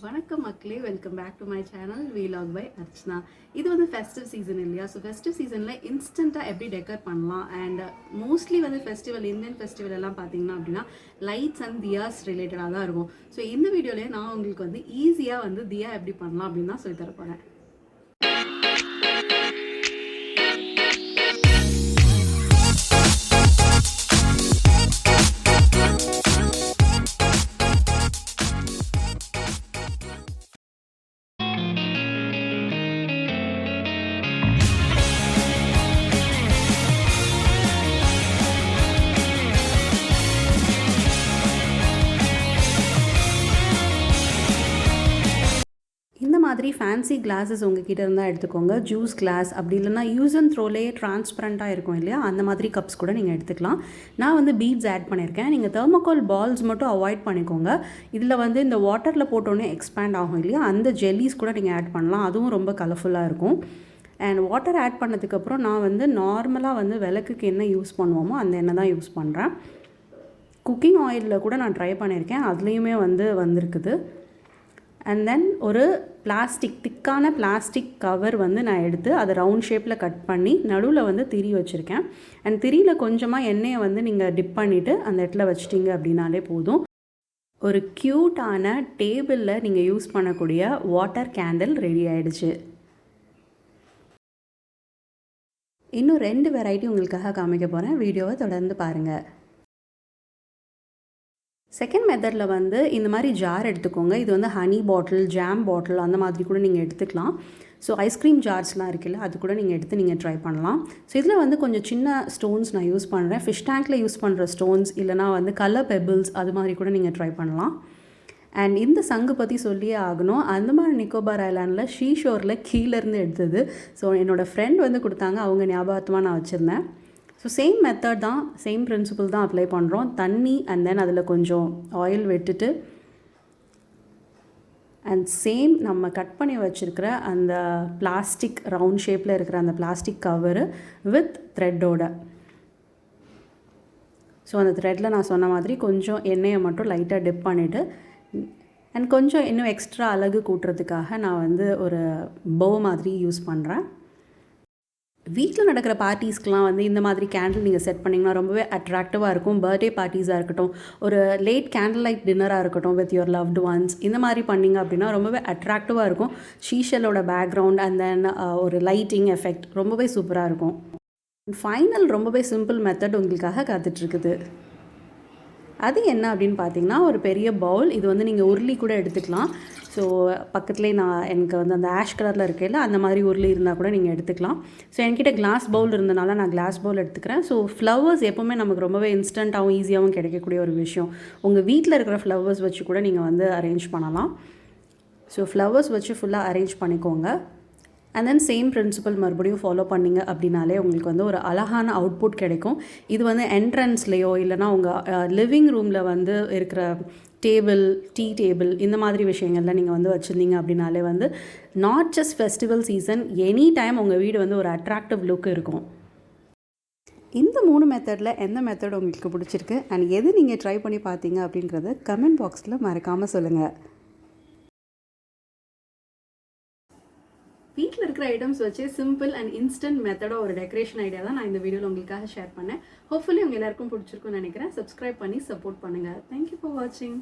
வணக்கம் மக்களே, welcome back to my channel vlog by Archana. இது வந்து ஃபெஸ்டிவ் சீசன் இல்லையா? ஸோ ஃபெஸ்டிவ் சீசனில் இன்ஸ்டண்ட்டாக எப்படி டெக்கர் பண்ணலாம் அண்ட் மோஸ்ட்லி வந்து ஃபெஸ்டிவல் இந்தியன் ஃபெஸ்டிவல் எல்லாம் பார்த்தீங்கன்னா அப்படின்னா லைட்ஸ் அண்ட் தியாஸ் ரிலேட்டடாக தான் இருக்கும். ஸோ இந்த வீடியோலேயே நான் உங்களுக்கு வந்து ஈஸியாக வந்து தியா எப்படி பண்ணலாம் அப்படின்னு தான் சொல்லி தரப்போகிறேன். இந்த மாதிரி ஃபேன்சி கிளாஸஸ் உங்ககிட்ட இருந்தால் எடுத்துக்கோங்க. ஜூஸ் கிளாஸ் அப்படி இல்லைனா யூஸ் அண்ட் த்ரோலேயே ட்ரான்ஸ்பரண்ட்டாக இருக்கும் இல்லையா, அந்த மாதிரி கப்ஸ் கூட நீங்கள் எடுத்துக்கலாம். நான் வந்து பீட்ஸ் ஆட் பண்ணியிருக்கேன். நீங்கள் தெர்மோகால் பால்ஸ் மட்டும் அவாய்ட் பண்ணிக்கோங்க. இதில் வந்து இந்த வாட்டரில் போட்டோன்னே எக்ஸ்பேண்ட் ஆகும் இல்லையா, அந்த ஜெல்லிஸ் கூட நீங்கள் ஆட் பண்ணலாம். அதுவும் ரொம்ப கலர்ஃபுல்லாக இருக்கும். அண்ட் வாட்டர் ஆட் பண்ணதுக்கப்புறம் நான் வந்து நார்மலாக வந்து விளக்குக்கு என்ன யூஸ் பண்ணுவோமோ அந்த எண்ணெய் தான் யூஸ் பண்ணுறேன். குக்கிங் ஆயிலில் கூட நான் ட்ரை பண்ணியிருக்கேன், அதுலேயுமே வந்திருக்குது. அண்ட் தென் ஒரு திக்கான பிளாஸ்டிக் கவர் வந்து நான் எடுத்து அதை ரவுண்ட் ஷேப்பில் கட் பண்ணி நடுவில் வந்து திரி வச்சுருக்கேன். அண்ட் திரியில் கொஞ்சமாக எண்ணெயை வந்து நீங்கள் டிப் பண்ணிவிட்டு அந்த இடத்துல வச்சிட்டிங்க அப்படின்னாலே போதும். ஒரு க்யூட்டான டேபிளில் நீங்கள் யூஸ் பண்ணக்கூடிய வாட்டர் கேண்டில் ரெடி ஆகிடுச்சு. இன்னும் 2 வெரைட்டி உங்களுக்காக காமிக்க போகிறேன், வீடியோவை தொடர்ந்து பாருங்கள். செகண்ட் மெத்தடில் வந்து இந்த மாதிரி ஜார் எடுத்துக்கோங்க. இது வந்து ஹனி பாட்டில், ஜாம் பாட்டில் அந்த மாதிரி கூட நீங்கள் எடுத்துக்கலாம். ஸோ ஐஸ்கிரீம் ஜார்ஸ்லாம் இருக்குல்ல, அது கூட நீங்கள் எடுத்து நீங்கள் ட்ரை பண்ணலாம். ஸோ இதில் வந்து கொஞ்சம் சின்ன ஸ்டோன்ஸ் நான் யூஸ் பண்ணுறேன். ஃபிஷ் டேங்க்கில் யூஸ் பண்ணுற ஸ்டோன்ஸ் இல்லைனா வந்து கலர் பெபிள்ஸ் அது மாதிரி கூட நீங்கள் ட்ரை பண்ணலாம். அண்ட் இந்த சங்கு பற்றி சொல்லியே ஆகணும். அந்தமான் நிக்கோபார் ஐலாண்டில் ஷீஷோரில் கீழேருந்து எடுத்தது. ஸோ என்னோடய ஃப்ரெண்ட் வந்து கொடுத்தாங்க, அவங்க ஞாபகமாக நான் வச்சுருந்தேன். ஸோ சேம் மெத்தட் தான், சேம் பிரின்சிபிள் தான் அப்ளை பண்ணுறோம். தண்ணி அண்ட் தென் அதில் கொஞ்சம் ஆயில் விட்டுட்டு அண்ட் சேம் நம்ம கட் பண்ணி வச்சுருக்கிற அந்த பிளாஸ்டிக் ரவுண்ட் ஷேப்பில் இருக்கிற அந்த பிளாஸ்டிக் கவரு வித் த்ரெட்டோட. ஸோ அந்த த்ரெட்டில் நான் சொன்ன மாதிரி கொஞ்சம் எண்ணெயை மட்டும் லைட்டாக டிப் பண்ணிவிட்டு அண்ட் கொஞ்சம் இன்னும் எக்ஸ்ட்ரா அழகு கூட்டுறதுக்காக நான் வந்து ஒரு போ மாதிரி யூஸ் பண்ணுறேன். வீட்டில் நடக்கிற பார்ட்டிஸ்க்கெலாம் வந்து இந்த மாதிரி கேண்டில் நீங்கள் செட் பண்ணிங்கன்னா ரொம்பவே அட்ராக்டிவாக இருக்கும். பர்த்டே பார்ட்டிஸாக இருக்கட்டும், ஒரு லேட் கேண்டில் லைட் டின்னராக இருக்கட்டும் வித் யுவர் லவ்டு ஒன்ஸ், இந்த மாதிரி பண்ணிங்க அப்படின்னா ரொம்பவே அட்ராக்டிவாக இருக்கும். ஷீஷலோட பேக்ரவுண்ட் அண்ட் தென் ஒரு லைட்டிங் எஃபெக்ட் ரொம்பவே சூப்பராக இருக்கும். ஃபைனல் ரொம்பவே சிம்பிள் மெத்தட் உங்களுக்காக காத்துட்ருக்குது. அது என்ன அப்படின்னு பார்த்தீங்கன்னா, ஒரு பெரிய பவுல், இது வந்து நீங்கள் உருளி கூட எடுத்துக்கலாம். ஸோ பக்கத்துலேயே எனக்கு வந்து அந்த ஆஷ் கலரில் இருக்கையில் அந்த மாதிரி உருளி இருந்தால் கூட நீங்கள் எடுத்துக்கலாம். ஸோ என்கிட்ட கிளாஸ் பவுல் இருந்தனால நான் கிளாஸ் பவுல் எடுத்துக்கிறேன். ஸோ ஃப்ளவர்ஸ் எப்போவுமே நமக்கு ரொம்பவே இன்ஸ்டண்ட்டாகவும் ஈஸியாகவும் கிடைக்கக்கூடிய ஒரு விஷயம். உங்கள் வீட்டில் இருக்கிற ஃப்ளவர்ஸ் வச்சு கூட நீங்கள் வந்து அரேஞ்ச் பண்ணலாம். ஸோ ஃப்ளவர்ஸ் வச்சு ஃபுல்லாக அரேஞ்ச் பண்ணிக்கோங்க. அண்ட் தென் சேம் பிரின்சிபல் மறுபடியும் ஃபாலோ பண்ணிங்க அப்படின்னாலே உங்களுக்கு வந்து ஒரு அழகான அவுட்புட் கிடைக்கும். இது வந்து என்ட்ரன்ஸ்லேயோ இல்லைனா உங்கள் லிவிங் ரூமில் வந்து இருக்கிற டேபிள், டீ டேபிள் இந்த மாதிரி விஷயங்கள்லாம் நீங்கள் வந்து வச்சுருந்தீங்க அப்படின்னாலே வந்து not just festival season, any time உங்கள் வீடு வந்து ஒரு அட்ராக்டிவ் லுக் இருக்கும். இந்த 3 மெத்தடில் எந்த மெத்தட் உங்களுக்கு பிடிச்சிருக்கு அண்ட் எது நீங்கள் ட்ரை பண்ணி பார்த்தீங்க அப்படின்றத கமெண்ட் பாக்ஸில் மறக்காமல் சொல்லுங்கள். வீட்டில் இருக்கிற ஐட்டம்ஸ் வச்சு சிம்பிள் அண்ட் இன்ஸ்டன்ட் மெத்தடாக ஒரு டெக்கரேஷன் ஐடியா தான் நான் இந்த வீடியோவில் உங்களுக்காக ஷேர் பண்ணேன். ஹோப்ஃபுல்லி உங்கள் எல்லாருக்கும் பிடிச்சிருக்குன்னு நினைக்கிறேன். சப்ஸ்கிரைப் பண்ணி சப்போர்ட் பண்ணுங்கள். தேங்க்யூ ஃபார் வாட்சிங்.